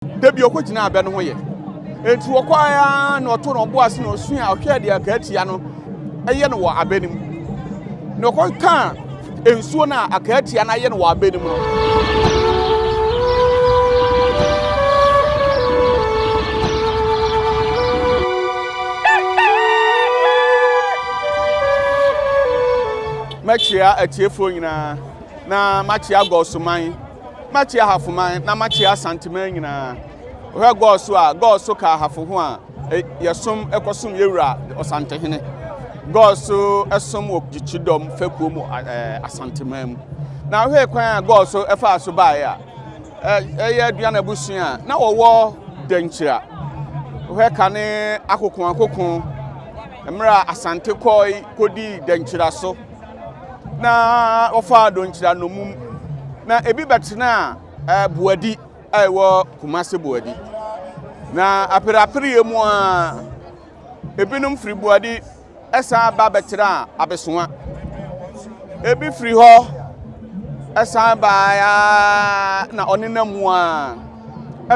debi okogina abe no ho ye enti wokwaya na oto no bo ase no osu a ohwe de akatia no eye no wo abenim no ko kan ensuo na akatia na eye no wo abenim no machia atiefo nyina na machia Goaso man machia hafuman na machia santiman nyina we Goaso ka hafo ho a yesom ekosum yewura osantehene Goaso esom ogichidom fakuo mu asantiman na we kwan Goaso efa so bae a eye aduana busuan na wowo denchira we kane akokon emra asante koi kodi denchira so na ofa donchira no mum na ebi betena buadi aiwo kumase buadi na apirapiri mu a ebinum firi buadi esa ba betera abesoa ebi firi ho esa ba ya na onina mu a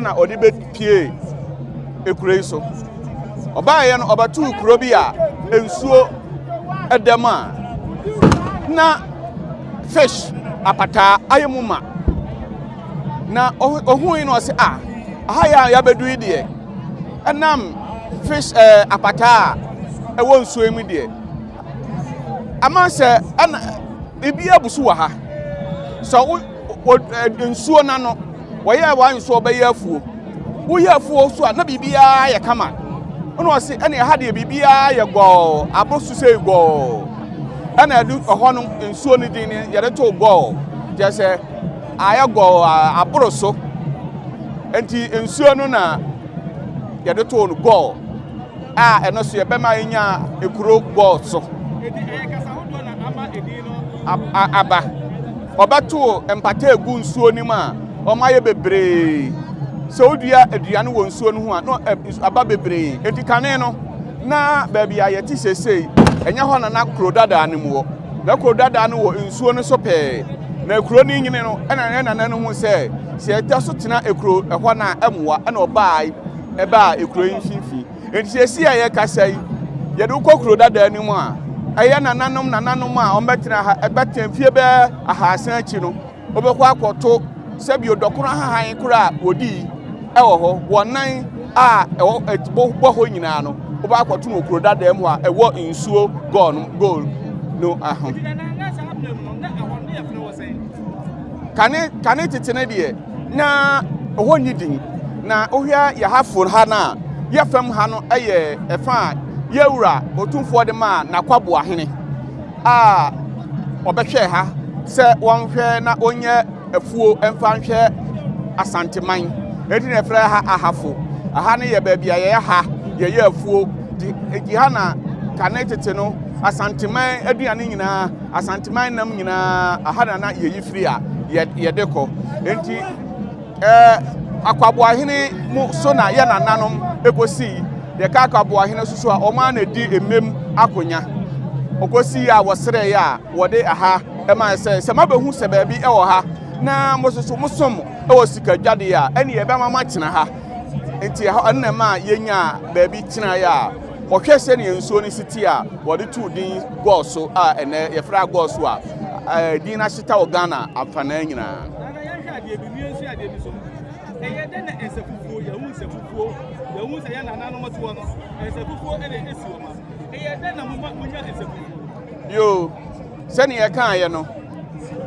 na odi bepie ekure so oba ye no obatu kuro bi a ensuo edema na fish apata ayemuma na ohun no se ahaya ya bedu ide enam fish apata ewo nsuo emi de ama se ana bibia busu wa ha so nsuo na no wo ye wa nsuo be ye afuo wo ye afuo so na bibia ye kama ono se ene ha de bibia ye go abosu se go ana adu ohonu nsuo ni din yede to go je se aya go aboroso enti nsuo no na yede to no go eno so ye be ma nya ekuro go so kasa hodo na ama edin no aba obato empata egu nsuo ni ma o ma ye bebre so odua aduane wo nsuo no ho a no aba bebre enti kane no na baby ayeti sesei enya ho na kro dada anim wo na kro dada no wo nsuo no so pe na kro ni nyine no na no hu se eta so tena ekro ehɔ na emwa na obai eba ekro mfifi enti sesi aye kasai ye do kro dada anim a aye nananom a ombetena ha ebetem fie be ahasan achi no obekwa akoto sebi odokoro ahahan kura odi ewo ho wonan a bo ho nyina no oba akoto no kro dada mu a ewo nsuo goal no ahon kane titene de na oho nyidin na ohia ya hafon ha na ya fam ha no eye efa yewura otumfo de ma na kwabo ahene obehwe ha se wonhwe na onye afuo emfa nhwe asanteman edi na efra ha ahafo aha ne ye baabi aye ha ye afuo di ha na kane tete no asanteman aduane nyina asanteman nam nyina aha na ye yifiri a ye deko enti akwabo ahene mu so na ye nananom ekosi de ka akwabo ahene susu a oma na di emem akonya okosi a wosere ya wode aha ema se mabehu se baabi ewo ha na mosusu musom ewo sika dwade ya ene ye be mama kyena ha enti ha nna ma yenya baabi kyena ya ohwe se ne nsuo ni siti a wode tu din Goaso a ene ye fra Goaso a din na hita o Ghana afana nyina eye de na ensefufuo ya hu ensefufuo ya hu se ya nana no moto no ensefufuo ene esiwo ma eye de na munya ensefufuo yo sani ye kan ye no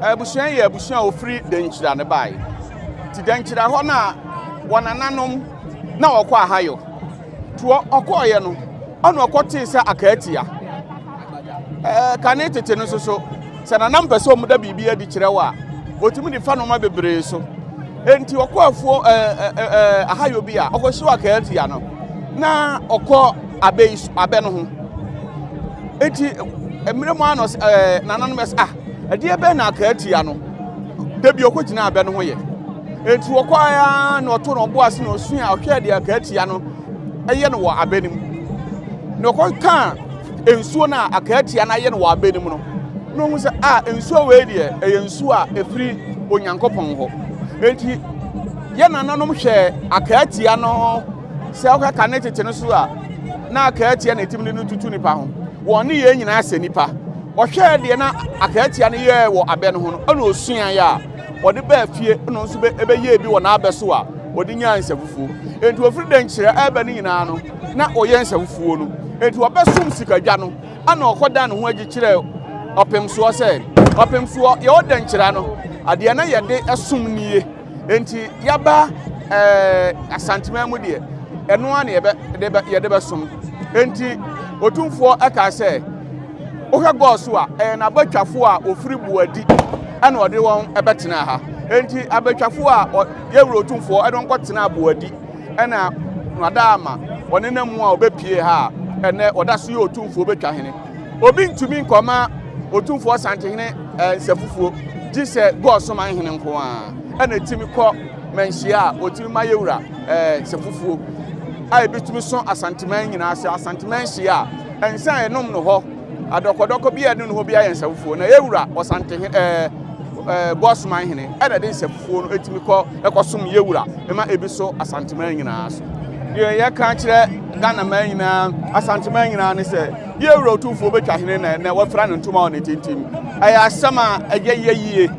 abusuan ye abusuan ofri denchira ne bai ti denchira ho na wonananom na okọ ahayo to okọ ye no ono okọte se akatia kane tete no so sananam pese omuda bibia di kirewa otimi di fa no ma bebre so enti okọafo ahayo bi a okọhye akatia no na okọ abe no ho enti emiremu ano nananom es ade ebe na akatia no debi okogina abe no ho ye enti okọaya na oto no bo ase na osu a ohwe de akatia no eye no wo abenim no kan ensuo na akatia na eye no wo abenim no hu se ensuo we de eye ensuo a efiri onyankopon ho enti ye nananom hwe akaatia no se o ka ne tete no so a na akaatia na etim no tutu nipa ho won ne ye nyina ase nipa o hwe de na akaatia ne ye wo abe no ho no ana osua ya o de ba fie no nso ebe ye bi wo na abe so a o de nya nsafufuo enti ofiri de nkyere aba ne nyina no na o ye nsafufuo no enti obesum sikadwa no ana okoda ne ho agi kire opemso se opemso ye o de nkyere no ade na ye de esum nie enti yaba asantema mu de eno ana ye de besum enti otumfo aka se oka Goaso a na batwafo a ofiri buadi ana ode won ebetena ha enti abatwafo a yewro otumfo edon kwotena buadi ana nadama onenam a obepie ha ene odaso ye otumfo betwa hene obi ntumi nkoma otumfo santehene nsafufuo gise Goaso Manhene nko a ana timi kọ Manhyia otimi mayewura nsafufuo a ebetumi so asanteman nyina ase asanteman hyia ensan enom no ho adokodoko bia ne no ho bia yensafufuo na yewura osantehene Goaso Manhene ana de nsafufuo no etimi kọ ekosom yewura ema ebiso asanteman nyina aso ye kan kire Ghana man nyina asanteman nyina ne se yewura otumfo betwa hene na wafra ne ntoma on tintim aya asama agye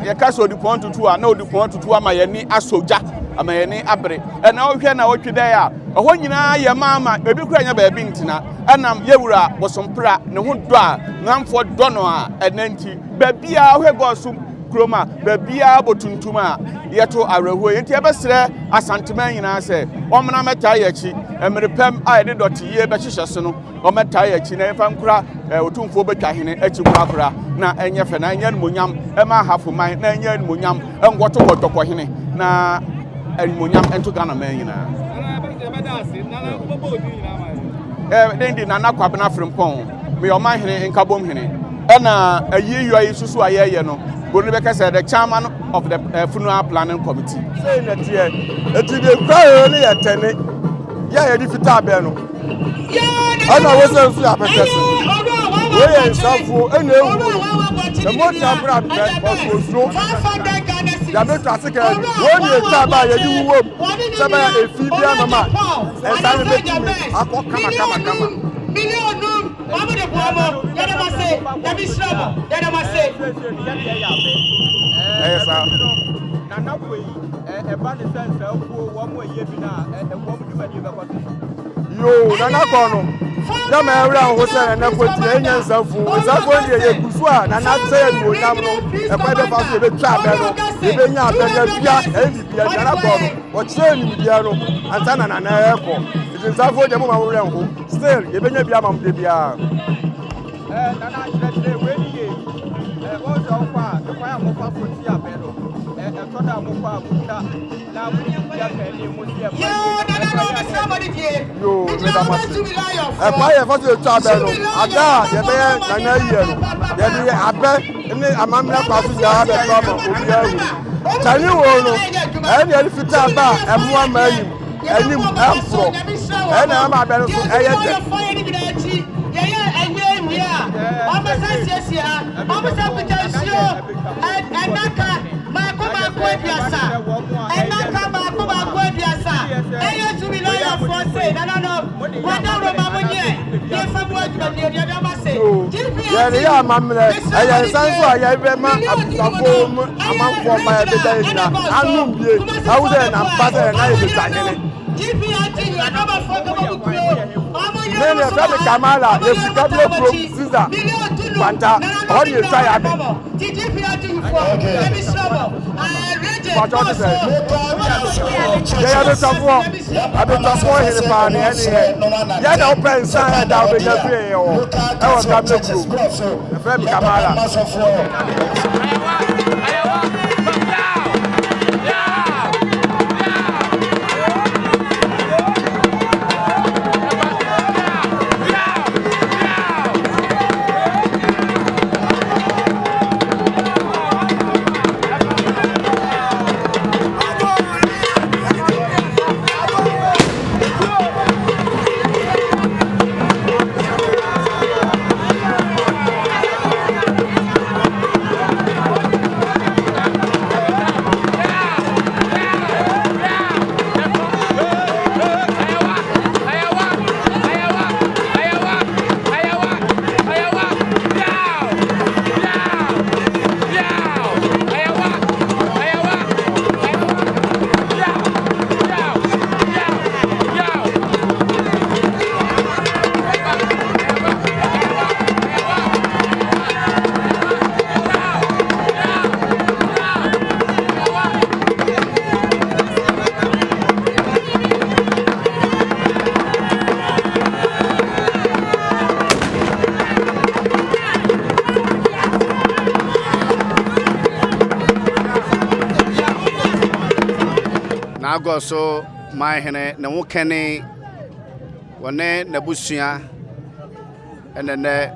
ye kaso di point tutu a na odi point tutu ama ye ni asoja ama ye ni abre na ohwe na otwe dai a ho nyina ye mama ebi kura nya ba ebi ntina enam yewura bosompra ne ho do a ngamfo do no a enanti ba bia ohwe Goaso kroma ba bia botuntum a yeto arehuo enti ebesere asanteman nyina se omna meta ye chi emerepem a ye de doti ye be hyehye so no ometa ye chi na efa nkura otumfo betwa hene achi kura na enye fe na enye nmonyam ema hafoman na enye nmonyam engwoto kotoko hene na nmonyam ento Ghana man nyina dendi nana kwabena frimpon me o Manhene nkabom hene ena ayiyo ayi susu ayeye no Goni Beka said the chairman of the funeral planning committee. Saying that here, it is a cry only at 10. Yeah, if it's a beno. I wasn't a person. We are some and the most of so. The Mexican, when you talk about you, a female mama, and I will come. Yo, Nana Kono. The man who said, and I put the Nyansapo. Is that when you Kuswa, and I said, you will a private family with Trabano, even your Nana or Chen Piano, and Sana and Airport. It is that for the moment still, you may be among the Bia. Nana, also far, the fire of Appiah Bello, and a total of Appiah. Now we have you, Appiah for the Tabello, Ada, the bear, Manhia, Appiah, and then a mamma passes the other trouble. Tell you, and if it's about and 1 million, and you have and I'm a better. Many of them Kamala, if you come from Caesar, Panta, how do you try at it? But what is it? They are the top one. I've been top one in the party anyway. Yet open side down with the play or I was got the crew. The friend Kamala. na Goaso Manhene na wokene wone nabusua enene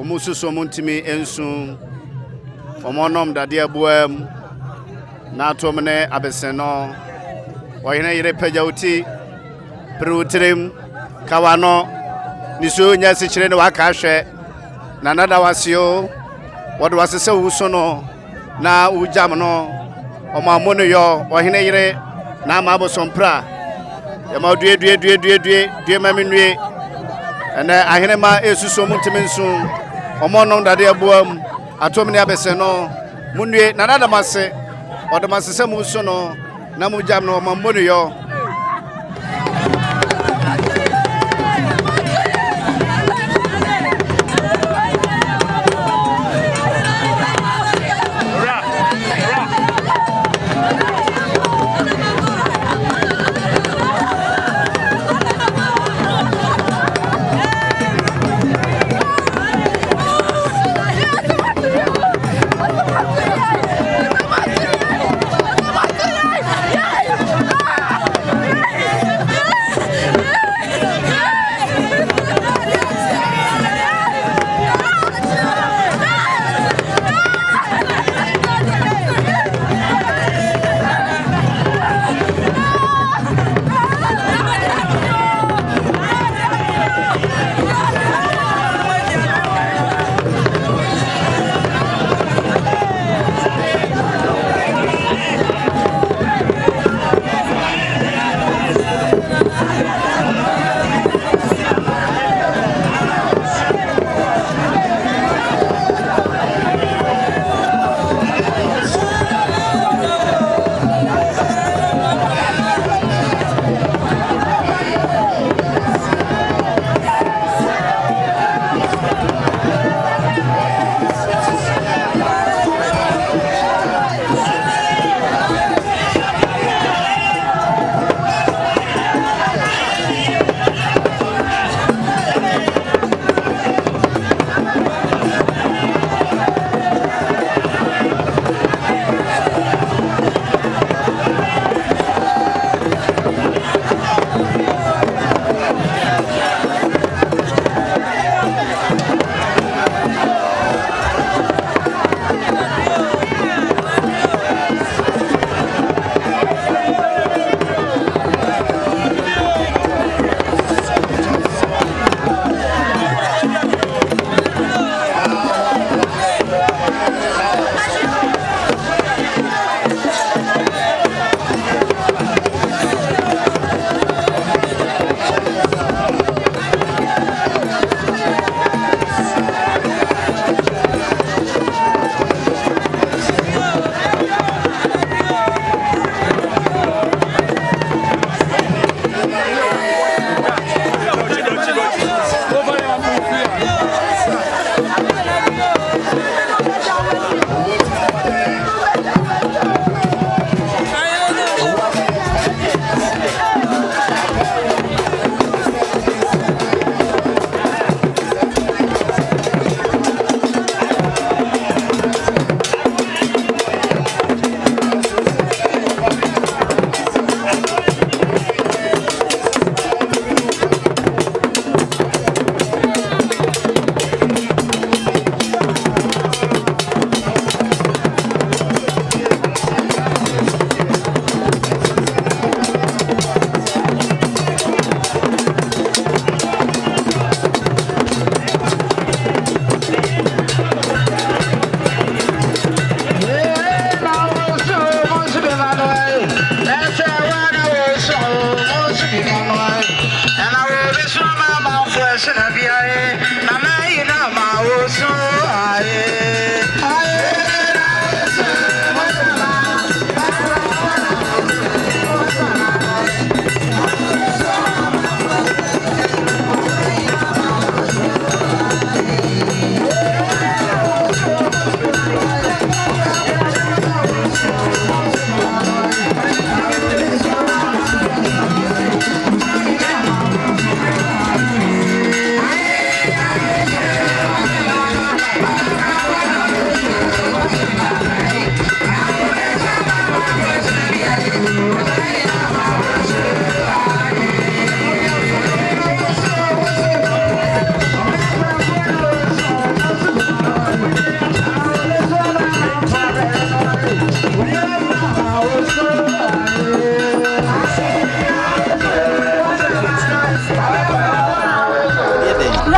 omususu omuntimi ensu omonom dade abuam na atomne abeseno ohene yire pagauti prutrem kawano niso nya sichire ne waka hwe na nada wasio wode wasese wuso no na ujam no omamono yo ohene yire na ma bosompra ya ma due maminue ene ahene ma esuso muntiminsu omono dade abuam atomne abeseno munue na nada mase wode masese muso no na mujam no omamono yo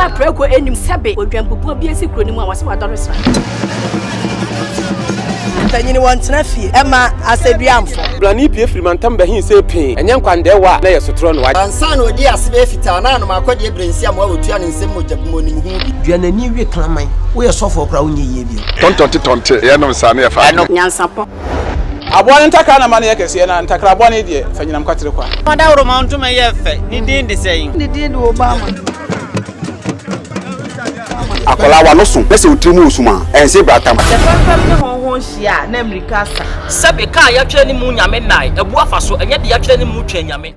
Oba preko enim sebe odwampopo bi esi kroni mu a wase wadoresra. Tanyini wantena fie ema aseduamfo. Blani pie frimantam behin se pin. Enye nkwande wa na yesotro no wa. Ansa na odi asebe fita na no makode ebrensi am wa otua ne nsem mojabmo nim hu bi. Duanani wie klaman. Wo ye sofo okra wo nye yie bi. Tonte ye no sane ye fa. Nyansapo. Abone ntaka na mane yekese na ntakra abone de fanyinam kwatere kwa. Mada woro manto me ye fe. Ni din de sei. Ni din de Obama. Akola wa no so. Pese utrimu usuma. Ense bratam. Tefafam ne honhon hia na Amerika sa. Sabe ka ya twa ni mu nyame nai. Ebu afa so enye de ya twa ni mu twa nyame.